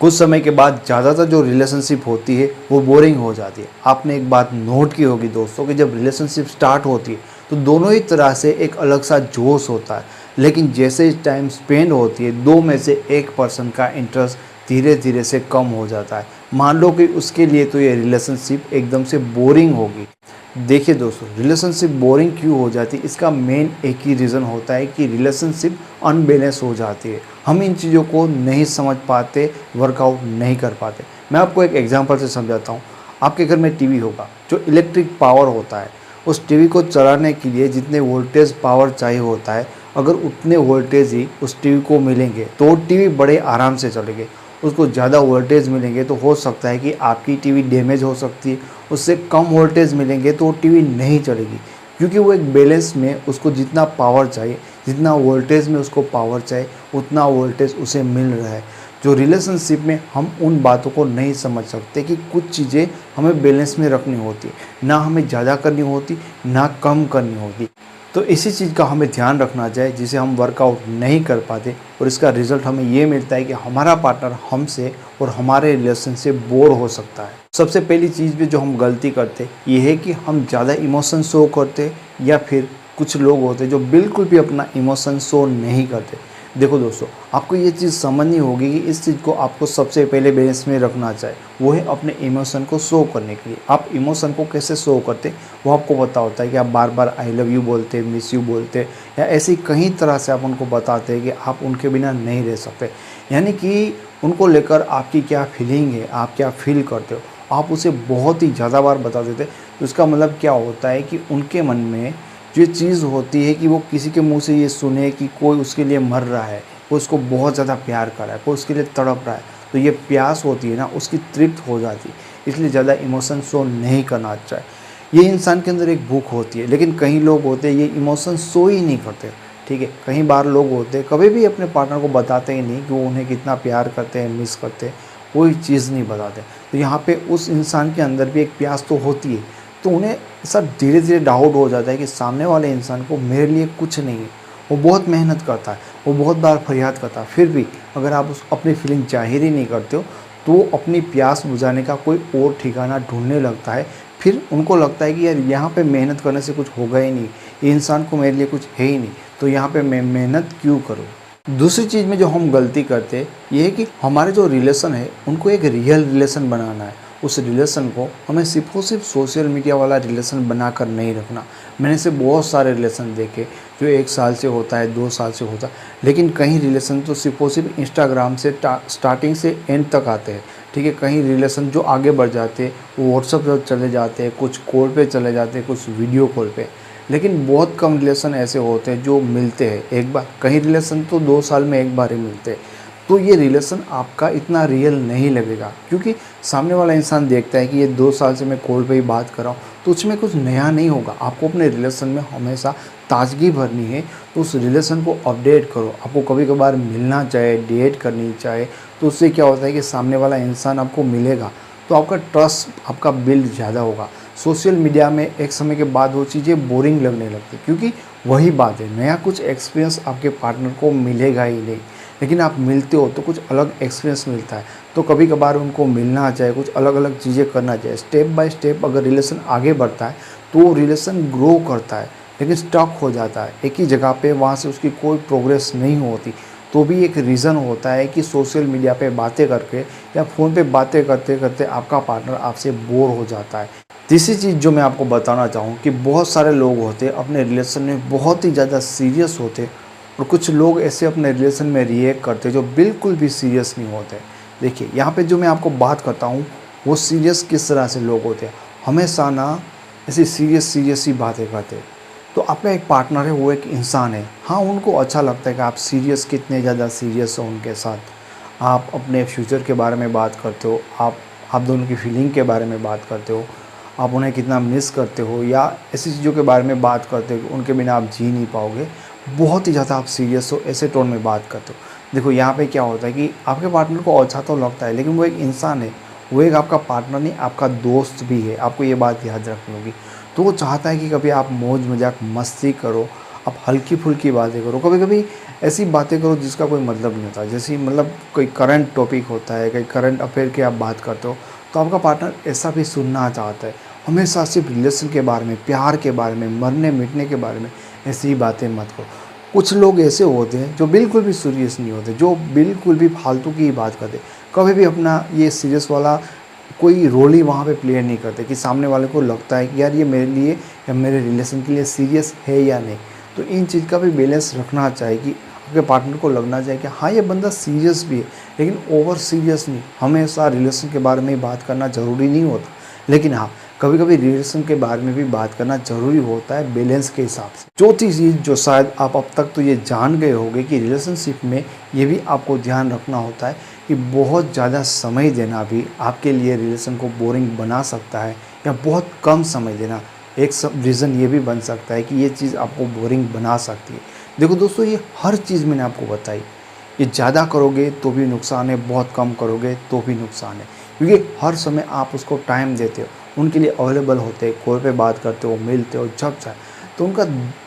कुछ समय के बाद ज़्यादातर जो रिलेशनशिप होती है वो बोरिंग हो जाती है। आपने एक बात नोट की होगी दोस्तों कि जब रिलेशनशिप स्टार्ट होती है तो दोनों ही तरह से एक अलग सा जोश होता है, लेकिन जैसे टाइम स्पेंड होती है दो में से एक पर्सन का इंटरेस्ट धीरे धीरे से कम हो जाता है। मान लो कि उसके लिए तो ये रिलेशनशिप एकदम से बोरिंग होगी। देखिए दोस्तों, रिलेशनशिप बोरिंग क्यों हो जाती है, इसका मेन एक ही रीज़न होता है कि रिलेशनशिप अनबैलेंस हो जाती है। हम इन चीज़ों को नहीं समझ पाते, वर्कआउट नहीं कर पाते। मैं आपको एक एग्जांपल से समझाता हूँ। आपके घर में टीवी होगा, जो इलेक्ट्रिक पावर होता है, उस टीवी को चलाने के लिए जितने वोल्टेज पावर चाहिए होता है, अगर उतने वोल्टेज ही उस टीवी को मिलेंगे तो टीवी बड़े आराम से चलेंगे। उसको ज़्यादा वोल्टेज मिलेंगे तो हो सकता है कि आपकी टीवी डैमेज हो सकती है। उससे कम वोल्टेज मिलेंगे तो टीवी नहीं चलेगी, क्योंकि वो एक बैलेंस में उसको जितना पावर चाहिए, जितना वोल्टेज में उसको पावर चाहिए, उतना वोल्टेज उसे मिल रहा है। जो रिलेशनशिप में हम उन बातों को नहीं समझ सकते कि कुछ चीज़ें हमें बैलेंस में रखनी होती, ना हमें ज़्यादा करनी होती ना कम करनी होती। तो इसी चीज़ का हमें ध्यान रखना चाहिए जिसे हम वर्कआउट नहीं कर पाते, और इसका रिजल्ट हमें ये मिलता है कि हमारा पार्टनर हमसे और हमारे रिलेशन से बोर हो सकता है। सबसे पहली चीज़ भी जो हम गलती करते ये है कि हम ज़्यादा इमोशन शो करते, या फिर कुछ लोग होते जो बिल्कुल भी अपना इमोशन शो नहीं करते। देखो दोस्तों, आपको ये चीज़ समझनी होगी कि इस चीज़ को आपको सबसे पहले बैलेंस में रखना चाहिए, वो है अपने इमोशन को शो करने के लिए। आप इमोशन को कैसे शो करते वो आपको पता होता है कि आप बार बार आई लव यू बोलते, मिस यू बोलते, या ऐसी कई तरह से आप उनको बताते हैं कि आप उनके बिना नहीं रह सकते। यानी कि उनको लेकर आपकी क्या फीलिंग है, आप क्या फील करते हो, आप उसे बहुत ही ज़्यादा बार बता देते। तो इसका मतलब क्या होता है कि उनके मन में जो ये चीज़ होती है कि वो किसी के मुंह से ये सुने कि कोई उसके लिए मर रहा है, कोई उसको बहुत ज़्यादा प्यार कर रहा है, कोई उसके लिए तड़प रहा है, तो ये प्यास होती है ना, उसकी तृप्त हो जाती है। इसलिए ज़्यादा इमोशन शो नहीं करना चाहिए। ये इंसान के अंदर एक भूख होती है, लेकिन कई लोग होते हैं ये इमोशन शो ही नहीं करते। ठीक है, कई बार लोग होते हैं कभी भी अपने पार्टनर को बताते ही नहीं कि वो उन्हें कितना प्यार करते हैं, मिस करते हैं, कोई चीज़ नहीं बताते। तो यहाँ पे उस इंसान के अंदर भी एक प्यास तो होती है, तो उन्हें ऐसा धीरे धीरे डाउट हो जाता है कि सामने वाले इंसान को मेरे लिए कुछ नहीं है। वो बहुत मेहनत करता है, वो बहुत बार फरियाद करता है, फिर भी अगर आप उस अपनी फीलिंग जाहिर ही नहीं करते हो तो वो अपनी प्यास बुझाने का कोई और ठिकाना ढूंढने लगता है। फिर उनको लगता है कि यार यहाँ पे मेहनत करने से कुछ होगा ही नहीं, ये इंसान को मेरे लिए कुछ है ही नहीं, तो यहाँ पे मैं मेहनत क्यों करूँ। दूसरी चीज़ में जो हम गलती करते हैं ये है कि हमारे जो रिलेशन है उनको एक रियल रिलेशन बनाना है। उस रिलेशन को हमें सिर्फ और सिर्फ सोशल मीडिया वाला रिलेशन बनाकर नहीं रखना। मैंने ऐसे बहुत सारे रिलेशन देखे जो 1 साल से होता है, 2 साल से होता है, लेकिन कहीं रिलेशन तो सिर्फ और सिर्फ इंस्टाग्राम से स्टार्टिंग से एंड तक आते हैं। ठीक है, कहीं रिलेशन जो आगे बढ़ जाते हैं वो व्हाट्सएप पर चले जाते हैं, कुछ कॉल पे चले जाते हैं, कुछ वीडियो कॉल पे, लेकिन बहुत कम रिलेशन ऐसे होते हैं जो मिलते हैं एक बार। कहीं रिलेशन तो 2 साल में एक बार ही मिलते हैं। तो ये रिलेशन आपका इतना रियल नहीं लगेगा, क्योंकि सामने वाला इंसान देखता है कि ये 2 साल से मैं कॉल पे ही बात कर रहा हूँ, तो उसमें कुछ नया नहीं होगा। आपको अपने रिलेशन में हमेशा ताजगी भरनी है, तो उस रिलेशन को अपडेट करो। आपको कभी कभार मिलना चाहे, डेट करनी चाहे, तो उससे क्या होता है कि सामने वाला इंसान आपको मिलेगा तो आपका ट्रस्ट, आपका बिल्ड ज़्यादा होगा। सोशल मीडिया में एक समय के बाद वो चीज़ें बोरिंग लगने लगती, क्योंकि वही बात है, नया कुछ एक्सपीरियंस आपके पार्टनर को मिलेगा ही नहीं। लेकिन आप मिलते हो तो कुछ अलग एक्सपीरियंस मिलता है, तो कभी कभार उनको मिलना चाहिए, कुछ अलग अलग चीज़ें करना चाहिए। स्टेप बाय स्टेप अगर रिलेशन आगे बढ़ता है तो रिलेशन ग्रो करता है, लेकिन स्टक हो जाता है एक ही जगह पे, वहाँ से उसकी कोई प्रोग्रेस नहीं होती। तो भी एक रीज़न होता है कि सोशल मीडिया पे बातें करके या फ़ोन पे बातें करते करते आपका पार्टनर आपसे बोर हो जाता है। तीसरी चीज़ जो मैं आपको बताना चाहूँ कि बहुत सारे लोग होते हैं अपने रिलेशन में बहुत ही ज़्यादा सीरियस होते, और कुछ लोग ऐसे अपने रिलेशन में रिएक्ट करते जो बिल्कुल भी सीरियस नहीं होते। देखिए, यहाँ पे जो मैं आपको बात करता हूँ वो सीरियस किस तरह से लोग होते हैं, हमेशा ना ऐसी सीरियस ही बातें करते। तो आपका एक पार्टनर है, वो एक इंसान है, हाँ उनको अच्छा लगता है कि आप सीरियस, कितने ज़्यादा सीरियस हो उनके साथ, आप अपने फ्यूचर के बारे में बात करते हो, आप दोनों की फीलिंग के बारे में बात करते हो, आप उन्हें कितना मिस करते हो, या ऐसी चीज़ों के बारे में बात करते हो कि उनके बिना आप जी नहीं पाओगे, बहुत ही ज़्यादा आप सीरियस हो, ऐसे टोन में बात करते हो। देखो यहाँ पे क्या होता है कि आपके पार्टनर को अच्छा तो लगता है, लेकिन वो एक इंसान है, वो एक आपका पार्टनर नहीं, आपका दोस्त भी है। आपको ये बात याद रखनी होगी। तो वो चाहता है कि कभी आप मौज मजाक मस्ती करो, आप हल्की फुल्की बातें करो, कभी कभी ऐसी बातें करो जिसका कोई मतलब नहीं होता। जैसे मतलब कोई करंट टॉपिक होता है, कोई करंट अफेयर की आप बात करते हो, तो आपका पार्टनर ऐसा भी सुनना चाहता है। हमेशा सिर्फ रिलेशन के बारे में, प्यार के बारे में, मरने मिटने के बारे में ऐसी ही बातें मत करो। कुछ लोग ऐसे होते हैं जो बिल्कुल भी सीरियस नहीं होते, जो बिल्कुल भी फालतू की ही बात करते, कभी भी अपना ये सीरियस वाला कोई रोल ही वहाँ पे प्ले नहीं करते कि सामने वाले को लगता है कि यार ये मेरे लिए या मेरे रिलेशन के लिए सीरियस है या नहीं। तो इन चीज़ का भी बैलेंस रखना चाहिए कि आपके पार्टनर को लगना चाहिए कि हाँ ये बंदा सीरियस भी है, लेकिन ओवर सीरियस नहीं। हमेशा रिलेशन के बारे में ही बात करना ज़रूरी नहीं होता, लेकिन हाँ कभी कभी रिलेशन के बारे में भी बात करना ज़रूरी होता है बैलेंस के हिसाब से। चौथी चीज़ जो शायद आप अब तक तो ये जान गए होंगे कि रिलेशनशिप में ये भी आपको ध्यान रखना होता है कि बहुत ज़्यादा समय देना भी आपके लिए रिलेशन को बोरिंग बना सकता है, या बहुत कम समय देना एक सब रीज़न ये भी बन सकता है कि ये चीज़ आपको बोरिंग बना सकती है। देखो दोस्तों, ये हर चीज़ मैंने आपको बताई, ये ज़्यादा करोगे तो भी नुकसान है, बहुत कम करोगे तो भी नुकसान है, क्योंकि हर समय आप उसको टाइम देते हो, उनके लिए अवेलेबल होते, कॉल पे बात करते हो, मिलते हो जब चाहे, तो उनका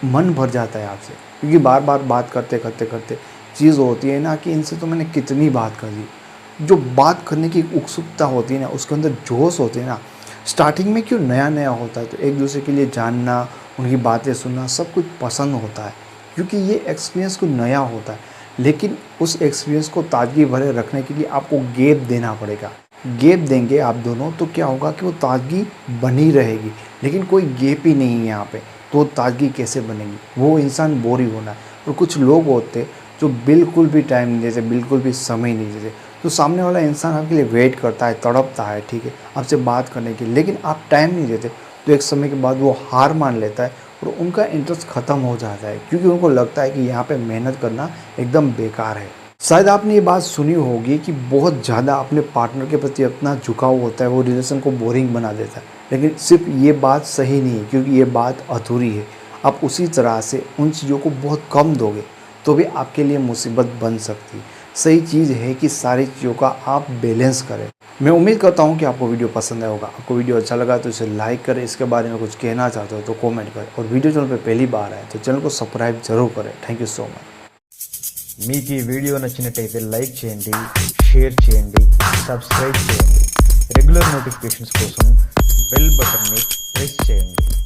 मन भर जाता है आपसे। क्योंकि बार बार बात करते करते करते चीज़ होती है ना कि इनसे तो मैंने कितनी बात कर दी। जो बात करने की उत्सुकता होती है ना, उसके अंदर जोश होते हैं ना, स्टार्टिंग में क्यों नया नया होता है, तो एक दूसरे के लिए जानना, उनकी बातें सुनना सब कुछ पसंद होता है, क्योंकि ये एक्सपीरियंस कुछ नया होता है। लेकिन उस एक्सपीरियंस को ताजगी भरे रखने के लिए आपको गैप देना पड़ेगा। गैप देंगे आप दोनों तो क्या होगा कि वो ताजगी बनी रहेगी, लेकिन कोई गैप ही नहीं है यहाँ पे, तो ताजगी कैसे बनेगी? वो इंसान बोर ही होना है। और कुछ लोग होते जो बिल्कुल भी टाइम नहीं देते, बिल्कुल भी समय नहीं देते, तो सामने वाला इंसान आपके लिए वेट करता है, तड़पता है, ठीक है, आपसे बात करने के लिए, लेकिन आप टाइम नहीं देते, तो एक समय के बाद वो हार मान लेता है और उनका इंटरेस्ट ख़त्म हो जाता है, क्योंकि उनको लगता है कि यहाँ पे मेहनत करना एकदम बेकार है। शायद आपने ये बात सुनी होगी कि बहुत ज़्यादा अपने पार्टनर के प्रति अपना झुकाव होता है, वो रिलेशन को बोरिंग बना देता है, लेकिन सिर्फ ये बात सही नहीं है, क्योंकि ये बात अधूरी है। आप उसी तरह से उन चीज़ों को बहुत कम दोगे तो भी आपके लिए मुसीबत बन सकती है। सही चीज़ है कि सारी चीज़ों का आप बैलेंस करें। मैं उम्मीद करता हूँ कि आपको वीडियो पसंद आया होगा। आपको वीडियो अच्छा लगा तो इसे लाइक करें, इसके बारे में कुछ कहना चाहते हो तो कमेंट करें, और वीडियो चैनल पर पहली बार आए तो चैनल को सब्सक्राइब जरूर करें। Thank you so much. మీకు ఈ వీడియో నచ్చినట్టయితే లైక్ చేయండి, షేర్ చేయండి, సబ్స్క్రైబ్ చేయండి. రెగ్యులర్ నోటిఫికేషన్స్ కోసం బెల్ బటన్ని ప్రెస్ చేయండి.